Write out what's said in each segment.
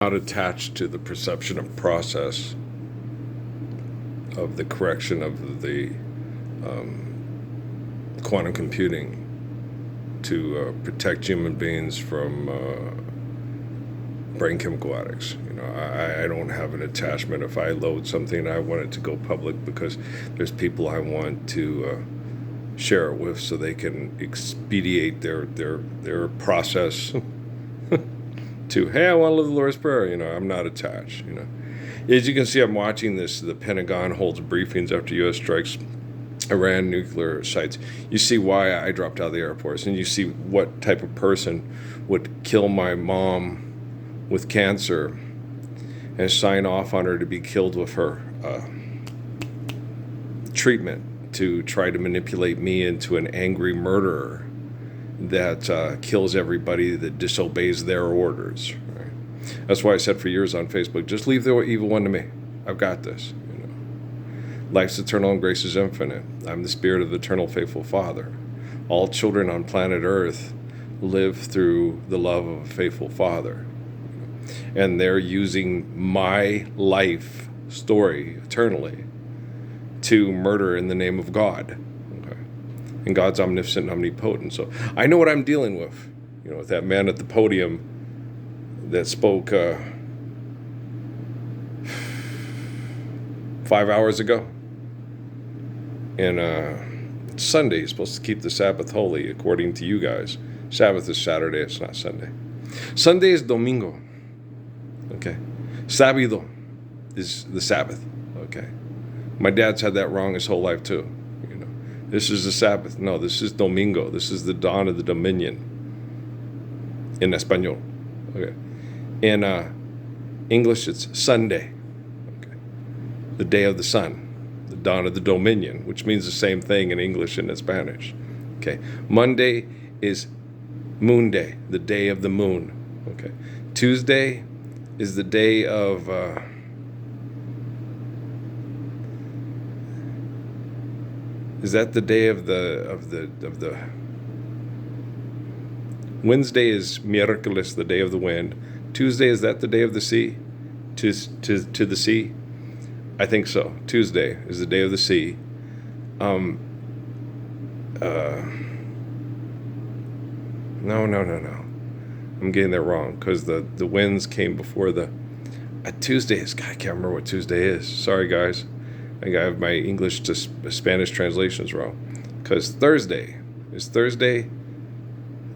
Not attached to the perception of process of the correction of the quantum computing to protect human beings from brain chemical addicts. I don't have an attachment. If I load something, I want it to go public because there's people I want to share it with so they can expedite their process to, hey, I want to live the Lord's Prayer. I'm not attached. As you can see, I'm watching this. The Pentagon holds briefings after U.S. strikes Iran nuclear sites. You see why I dropped out of the airports, and you see what type of person would kill my mom with cancer and sign off on her to be killed with her treatment to try to manipulate me into an angry murderer that kills everybody that disobeys their orders. Right? That's why I said for years on Facebook, just leave the evil one to me. I've got this. Life's eternal and grace is infinite. I'm the spirit of the eternal faithful Father. All children on planet Earth live through the love of a faithful Father. And they're using my life story eternally to murder in the name of God. Okay? And God's omnipotent and omnipotent. So I know what I'm dealing with. With that man at the podium that spoke 5 hours ago. And Sunday, you're supposed to keep the Sabbath holy according to you guys. Sabbath is Saturday, it's not Sunday. Sunday is Domingo. Okay. Sábado is the Sabbath. Okay. My dad's had that wrong his whole life too. This is the Sabbath. No, this is Domingo. This is the dawn of the dominion. In Espanol. Okay. In English, it's Sunday. Okay. The day of the sun. The dawn of the dominion, which means the same thing in English and in Spanish. Okay. Monday is Moon Day, the day of the moon. Okay. Tuesday is the day of is that the day of the Wednesday is miércoles, the day of the wind. Tuesday, is that the day of the sea? To the sea? I think so. Tuesday is the day of the sea. No. I'm getting that wrong because the winds came before the Tuesday is. God, I can't remember what Tuesday is. Sorry, guys. I think I have my English to Spanish translations wrong. Because Thursday is Thursday.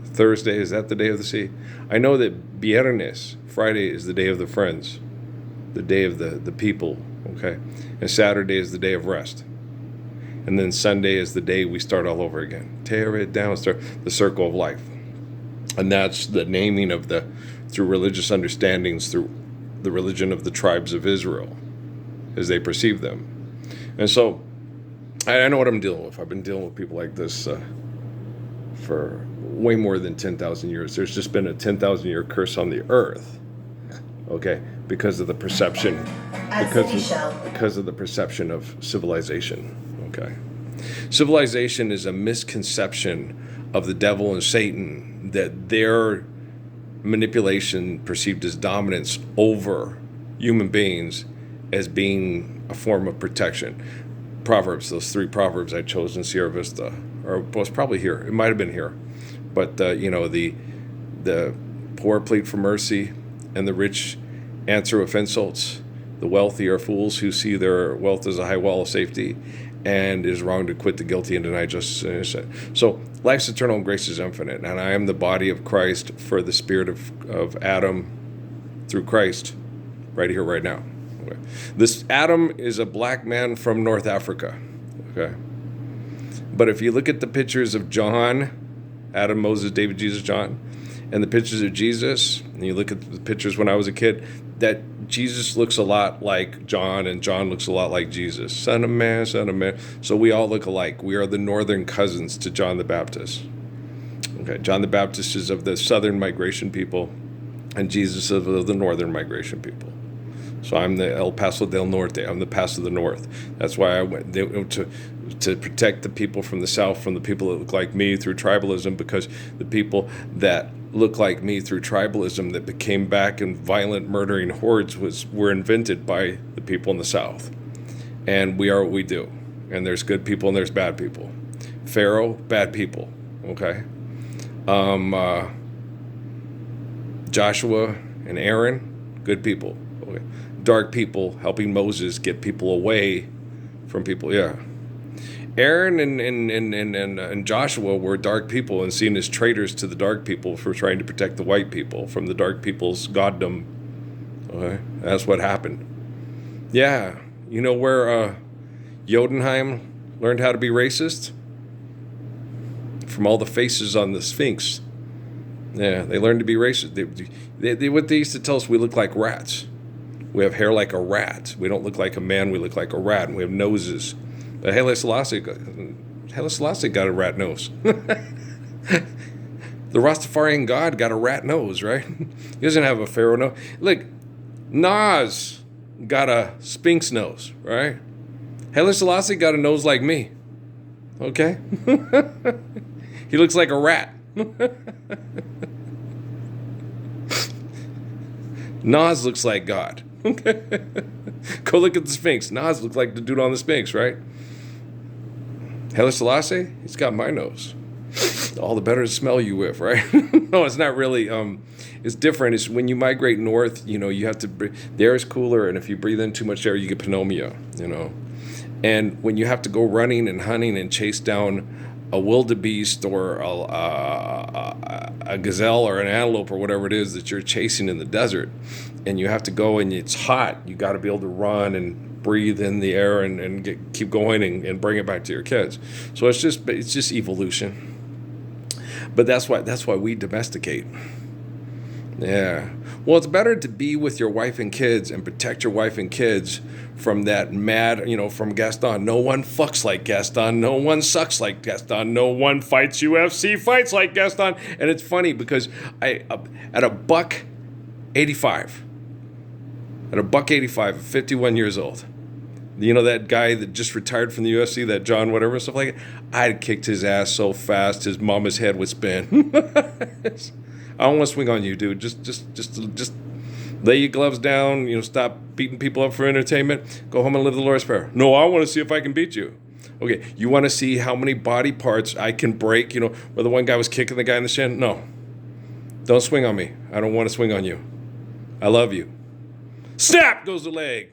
Thursday, is that the day of the sea? I know that Viernes, Friday, is the day of the friends, the day of the people. Okay, and Saturday is the day of rest, and then Sunday is the day we start all over again. Tear it down, start the circle of life, and that's the naming of through religious understandings, through the religion of the tribes of Israel, as they perceive them. And so, I know what I'm dealing with. I've been dealing with people like this for way more than 10,000 years. There's just been a 10,000 year curse on the earth. Okay, because of the perception. Because of the perception of civilization. Okay. Civilization is a misconception of the devil and Satan, that their manipulation perceived as dominance over human beings as being a form of protection. Proverbs, those 3 Proverbs I chose in Sierra Vista, or was probably here. It might have been here. But, the poor plead for mercy and the rich answer with insults. The wealthy are fools who see their wealth as a high wall of safety, and it is wrong to quit the guilty and deny justice and innocent. So life's eternal and grace is infinite, and I am the body of Christ for the spirit of Adam through Christ right here, right now. Okay. This Adam is a black man from North Africa. Okay. But if you look at the pictures of John, Adam, Moses, David, Jesus, John, and the pictures of Jesus, and you look at the pictures when I was a kid, that Jesus looks a lot like John, and John looks a lot like Jesus. Son of man, son of man. So we all look alike. We are the northern cousins to John the Baptist. Okay, John the Baptist is of the southern migration people, and Jesus is of the northern migration people. So I'm the El Paso del Norte. I'm the Paso of the North. That's why I went to to protect the people from the South from the people that look like me through tribalism, because the people that look like me through tribalism that became back in violent murdering hordes were invented by the people in the South. And we are what we do. And there's good people and there's bad people. Pharaoh, bad people. Okay? Joshua and Aaron, good people. Okay? Dark people helping Moses get people away from people. Yeah. Aaron and Joshua were dark people and seen as traitors to the dark people for trying to protect the white people from the dark people's goddom. Okay? That's what happened. Yeah. You know where Jotunheim learned how to be racist? From all the faces on the Sphinx. Yeah, they learned to be racist. What they used to tell us, we look like rats. We have hair like a rat. We don't look like a man, we look like a rat, and we have noses. But Haile Selassie got a rat nose. The Rastafarian God got a rat nose, right? He doesn't have a pharaoh nose. Look, Nas got a Sphinx nose, right? Haile Selassie got a nose like me. Okay? He looks like a rat. Nas looks like God. Go look at the Sphinx. Nas looks like the dude on the Sphinx, right? Haile Selassie, he's got my nose. All the better to smell you with, right? No, it's not really. It's different. It's when you migrate north, you have to. The air is cooler, and if you breathe in too much air, you get pneumonia. And when you have to go running and hunting and chase down a wildebeest or a gazelle or an antelope or whatever it is that you're chasing in the desert, and you have to go and it's hot, you got to be able to run and breathe in the air and keep going and bring it back to your kids. So it's just evolution. But that's why we domesticate. Yeah. Well, it's better to be with your wife and kids and protect your wife and kids from that mad, from Gaston. No one fucks like Gaston. No one sucks like Gaston. No one fights UFC fights like Gaston. And it's funny because at a buck 85, 51 years old, that guy that just retired from the UFC, that John whatever, stuff like that, I'd kicked his ass so fast his mama's head would spin. I don't want to swing on you, dude. Just lay your gloves down. Stop beating people up for entertainment. Go home and live the Lord's Prayer. No, I want to see if I can beat you. Okay, you want to see how many body parts I can break? Where the one guy was kicking the guy in the shin? No. Don't swing on me. I don't want to swing on you. I love you. Snap goes the leg.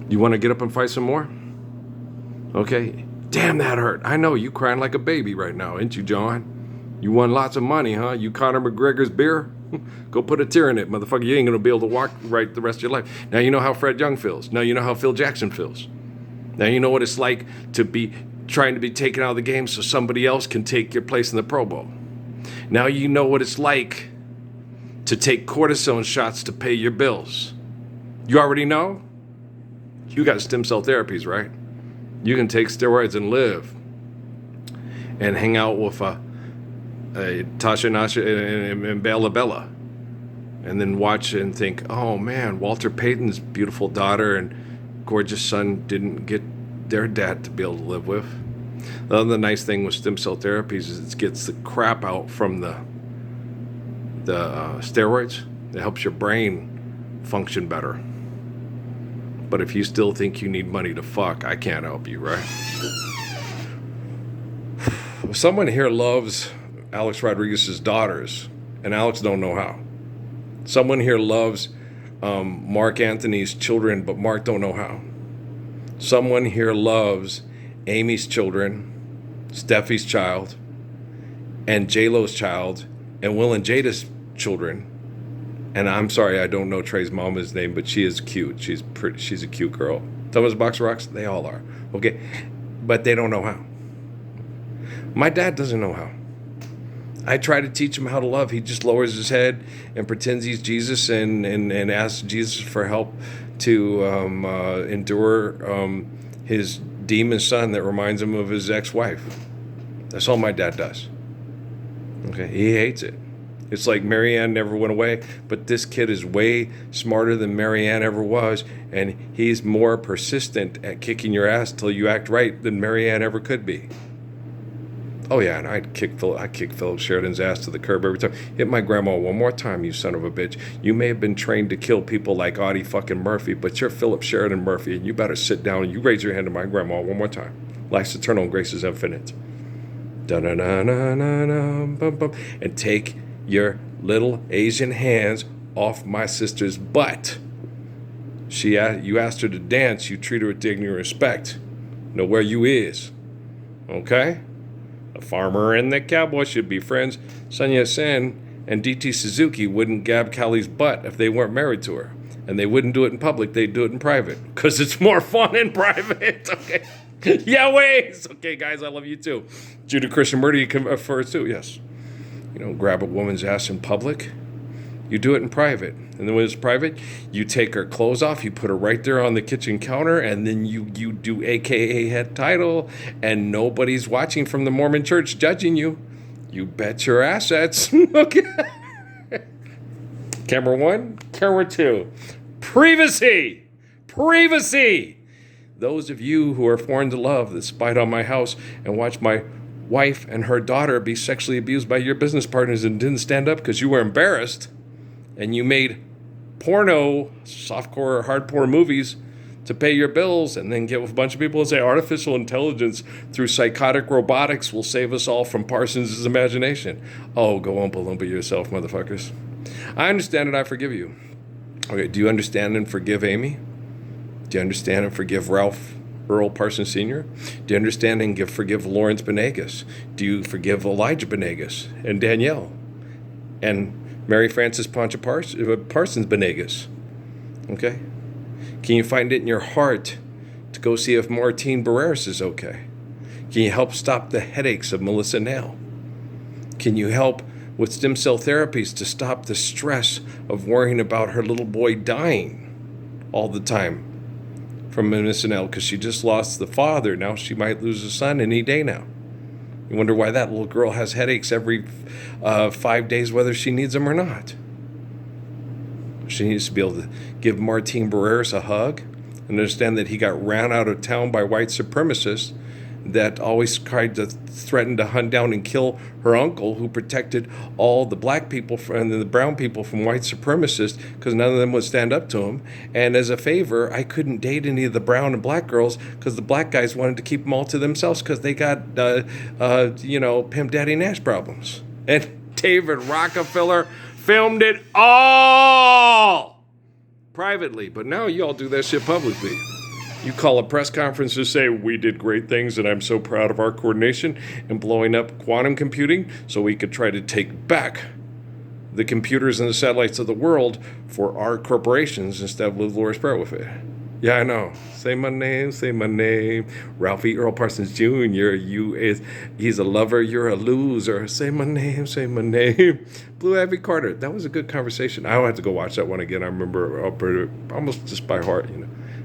You want to get up and fight some more? Okay. Damn, that hurt. I know, you crying like a baby right now, ain't you, John? You won lots of money, huh? You Conor McGregor's beer? Go put a tear in it, motherfucker. You ain't going to be able to walk right the rest of your life. Now you know how Fred Young feels. Now you know how Phil Jackson feels. Now you know what it's like to be trying to be taken out of the game so somebody else can take your place in the Pro Bowl. Now you know what it's like to take cortisone shots to pay your bills. You already know? You got stem cell therapies, right? You can take steroids and live and hang out with Tasha Nasha and Bella Bella, and then watch and think, oh man, Walter Payton's beautiful daughter and gorgeous son didn't get their dad to be able to live with. The other nice thing with stem cell therapies is it gets the crap out from the steroids. It helps your brain function better. But if you still think you need money to fuck, I can't help you, right? If someone here loves Alex Rodriguez's daughters, and Alex don't know how. Someone here loves Mark Anthony's children, but Mark don't know how. Someone here loves Amy's children, Steffi's child, and J-Lo's child, and Will and Jada's children. And I'm sorry, I don't know Trey's mama's name, but she is cute. She's a cute girl. Thomas Box Rocks, they all are. Okay, but they don't know how. My dad doesn't know how. I try to teach him how to love. He just lowers his head and pretends he's Jesus and asks Jesus for help to endure his demon son that reminds him of his ex-wife. That's all my dad does. Okay, he hates it. It's like Marianne never went away, but this kid is way smarter than Marianne ever was, and he's more persistent at kicking your ass till you act right than Marianne ever could be. Oh yeah, and I'd kick Philip Sheridan's ass to the curb every time. Hit my grandma one more time, you son of a bitch. You may have been trained to kill people like Audie fucking Murphy, but you're Philip Sheridan Murphy, and you better sit down and you raise your hand to my grandma one more time. Life's eternal and grace is infinite. Da-na-na-na-na-na-bum-bum. And take your little Asian hands off my sister's butt. You asked her to dance, you treat her with dignity and respect. Know where you is. Okay? The farmer and the cowboy should be friends. Sun Yat-sen and D.T. Suzuki wouldn't gab Callie's butt if they weren't married to her. And they wouldn't do it in public, they'd do it in private. Because it's more fun in private. Okay? Yeah, ways. Okay, guys, I love you too. Judeo-Christian murder, you confer too, yes. You don't grab a woman's ass in public. You do it in private. And then when it's private, you take her clothes off, you put her right there on the kitchen counter, and then you do AKA head title, and nobody's watching from the Mormon church judging you. You bet your assets. Okay. Camera 1, camera 2. Privacy. Privacy. Those of you who are foreign to love that spied on my house and watched my wife and her daughter be sexually abused by your business partners and didn't stand up because you were embarrassed, and you made porno, softcore, hardcore movies to pay your bills, and then get with a bunch of people and say artificial intelligence through psychotic robotics will save us all from Parsons' imagination. Oh, go Oompa Loompa yourself, motherfuckers. I understand and I forgive you. Okay, do you understand and forgive Amy? Do you understand and forgive Ralph Earl Parsons Sr.? Do you understand and forgive Lawrence Benegas? Do you forgive Elijah Benegas and Danielle? And Mary Frances Parsons Benegas? Okay? Can you find it in your heart to go see if Martine Barreras is okay? Can you help stop the headaches of Melissa Nail? Can you help with stem cell therapies to stop the stress of worrying about her little boy dying all the time from Melissa Nail because she just lost the father? Now she might lose a son any day now. You wonder why that little girl has headaches every 5 days, whether she needs them or not. She needs to be able to give Martine Barreras a hug and understand that he got ran out of town by white supremacists that always tried to threaten to hunt down and kill her uncle, who protected all the black people and the brown people from white supremacists because none of them would stand up to him. And as a favor, I couldn't date any of the brown and black girls because the black guys wanted to keep them all to themselves because they got, Pimp Daddy Nash problems. And David Rockefeller filmed it all privately, but now you all do that shit publicly. You call a press conference to say, we did great things and I'm so proud of our coordination in blowing up quantum computing so we could try to take back the computers and the satellites of the world for our corporations instead of live Laura Sparrow with it. Yeah, I know. Say my name, say my name. Ralphie Earl Parsons Jr., he's a lover, you're a loser. Say my name, say my name. Blue Ivy Carter, that was a good conversation. I'll have to go watch that one again. I remember almost just by heart,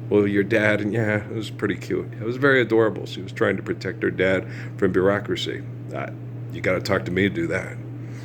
Well, your dad, and yeah, it was pretty cute. It was very adorable. She was trying to protect her dad from bureaucracy. You got to talk to me to do that.